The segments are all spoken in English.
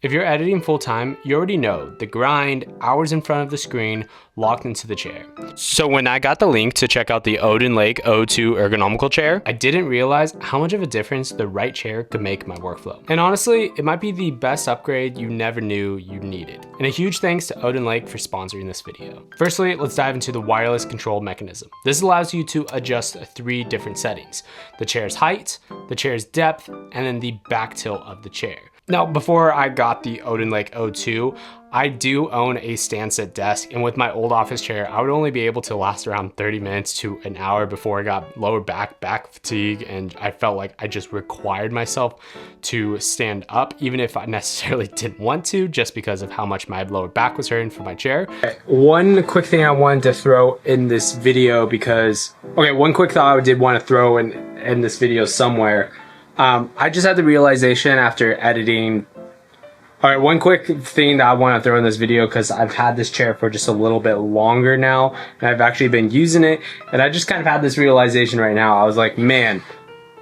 If you're editing full time, you already know the grind, hours in front of the screen, locked into the chair. So when I got the link to check out the Odinlake O2 ergonomical chair, I didn't realize how much of a difference the right chair could make my workflow. And honestly, it might be the best upgrade you never knew you needed. And a huge thanks to Odinlake for sponsoring this video. Firstly, let's dive into the wireless control mechanism. This allows you to adjust 3 different settings: the chair's height, the chair's depth, and then the back tilt of the chair. Now, before I got the Odinlake O2, I do own a stand-sit desk, and with my old office chair, I would only be able to last around 30 minutes to an hour before I got lower back fatigue, and I felt like I just required myself to stand up, even if I necessarily didn't want to, just because of how much my lower back was hurting from my chair. One quick thing I wanted to throw in this video one quick thought I did want to throw in this video somewhere. I just had the realization after editing. All right, one quick thing that I want to throw in this video, because I've had this chair for just a little bit longer now, and I've actually been using it, and I just kind of had this realization right now. I was like, man,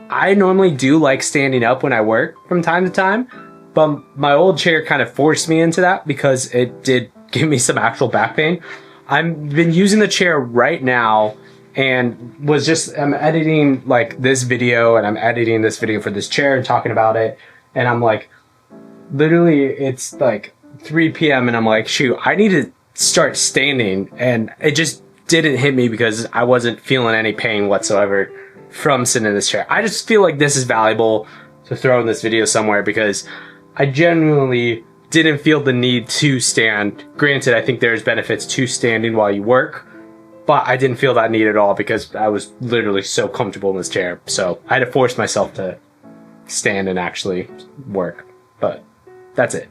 I normally do like standing up when I work from time to time, but my old chair kind of forced me into that because it did give me some actual back pain. I've been using the chair right now, and I'm editing like this video, and I'm editing this video for this chair and talking about it, and I'm like, literally it's like 3 p.m. and I'm like, shoot, I need to start standing, and it just didn't hit me because I wasn't feeling any pain whatsoever from sitting in this chair. I just feel like this is valuable to throw in this video somewhere because I genuinely didn't feel the need to stand. Granted, I think there's benefits to standing while you work, but I didn't feel that need at all because I was literally so comfortable in this chair. So I had to force myself to stand and actually work, but that's it.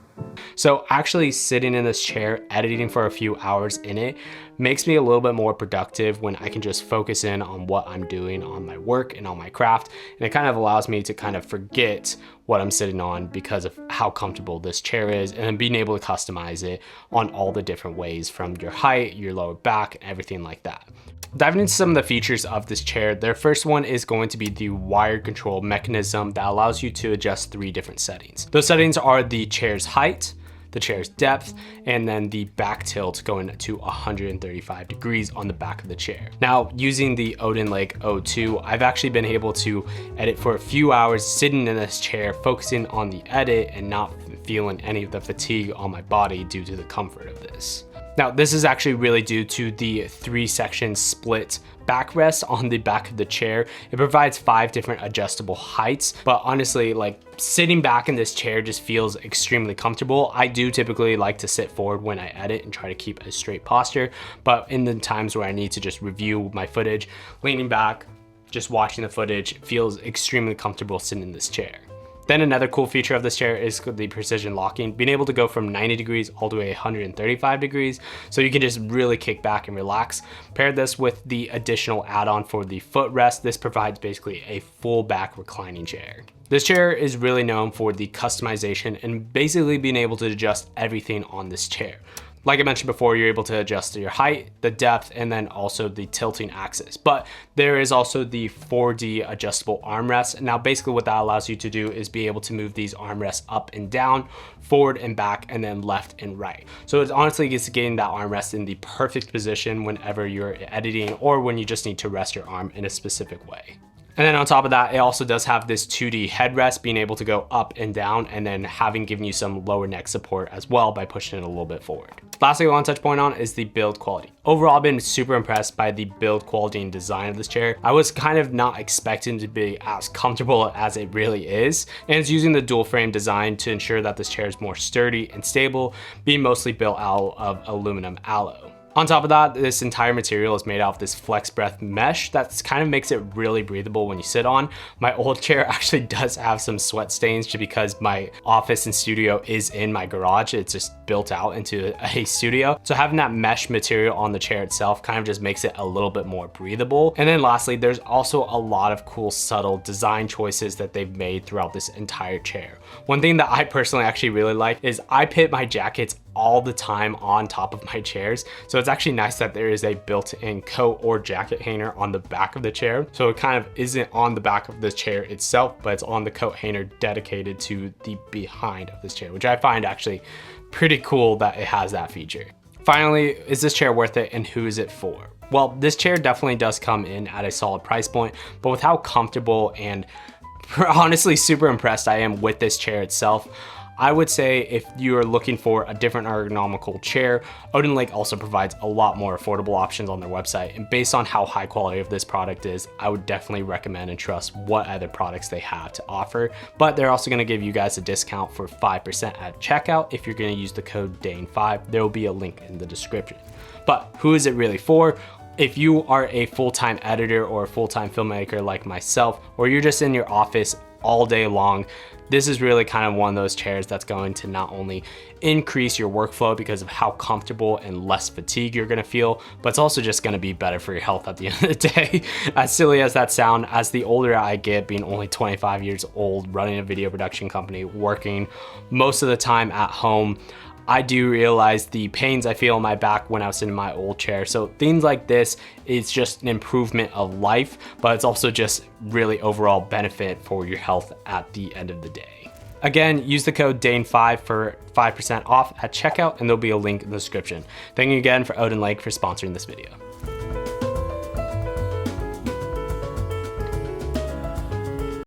So actually sitting in this chair, editing for a few hours in it, makes me a little bit more productive when I can just focus in on what I'm doing on my work and on my craft. And it kind of allows me to kind of forget what I'm sitting on because of how comfortable this chair is, and then being able to customize it on all the different ways, from your height, your lower back, and everything like that. Diving into some of the features of this chair, their first one is going to be the wired control mechanism that allows you to adjust 3 different settings. Those settings are the chair's height, the chair's depth, and then the back tilt going to 135 degrees on the back of the chair. Now, using the Odinlake O2, I've actually been able to edit for a few hours sitting in this chair, focusing on the edit and not feeling any of the fatigue on my body due to the comfort of this. Now, this is actually really due to the 3-section split backrest on the back of the chair. It provides 5 different adjustable heights, but honestly, like, sitting back in this chair just feels extremely comfortable. I do typically like to sit forward when I edit and try to keep a straight posture, but in the times where I need to just review my footage, leaning back, just watching the footage feels extremely comfortable sitting in this chair. Then another cool feature of this chair is the precision locking, being able to go from 90 degrees all the way 135 degrees. So you can just really kick back and relax. Pair this with the additional add-on for the footrest. This provides basically a full back reclining chair. This chair is really known for the customization and basically being able to adjust everything on this chair. Like I mentioned before, you're able to adjust your height, the depth, and then also the tilting axis. But there is also the 4D adjustable armrest. Now, basically what that allows you to do is be able to move these armrests up and down, forward and back, and then left and right. So it's honestly just getting that armrest in the perfect position whenever you're editing or when you just need to rest your arm in a specific way. And then on top of that, it also does have this 2D headrest, being able to go up and down, and then given you some lower neck support as well by pushing it a little bit forward. Lastly, I want to touch point on is the build quality. Overall, I've been super impressed by the build quality and design of this chair. I was kind of not expecting to be as comfortable as it really is, and it's using the dual frame design to ensure that this chair is more sturdy and stable, being mostly built out of aluminum alloy. On top of that, this entire material is made out of this flex breath mesh that kind of makes it really breathable when you sit on. My old chair actually does have some sweat stains just because my office and studio is in my garage. It's just built out into a studio. So having that mesh material on the chair itself kind of just makes it a little bit more breathable. And then lastly, there's also a lot of cool subtle design choices that they've made throughout this entire chair. One thing that I personally actually really like is I put my jackets all the time on top of my chairs. So it's actually nice that there is a built-in coat or jacket hanger on the back of the chair. So it kind of isn't on the back of the chair itself, but it's on the coat hanger dedicated to the behind of this chair, which I find actually pretty cool that it has that feature. Finally, is this chair worth it and who is it for? Well, this chair definitely does come in at a solid price point, but with how comfortable and honestly super impressed I am with this chair itself, I would say if you are looking for a different ergonomical chair, Odinlake also provides a lot more affordable options on their website. And based on how high quality of this product is, I would definitely recommend and trust what other products they have to offer. But they're also gonna give you guys a discount for 5% at checkout if you're gonna use the code DANE5. There will be a link in the description. But who is it really for? If you are a full-time editor or a full-time filmmaker like myself, or you're just in your office all day long, this is really kind of one of those chairs that's going to not only increase your workflow because of how comfortable and less fatigue you're gonna feel, but it's also just gonna be better for your health at the end of the day. As silly as that sound, as the older I get, being only 25 years old, running a video production company, working most of the time at home, I do realize the pains I feel in my back when I was in my old chair. So things like this is just an improvement of life, but it's also just really overall benefit for your health at the end of the day. Again, use the code DANE5 for 5% off at checkout, and there'll be a link in the description. Thank you again for Odinlake for sponsoring this video.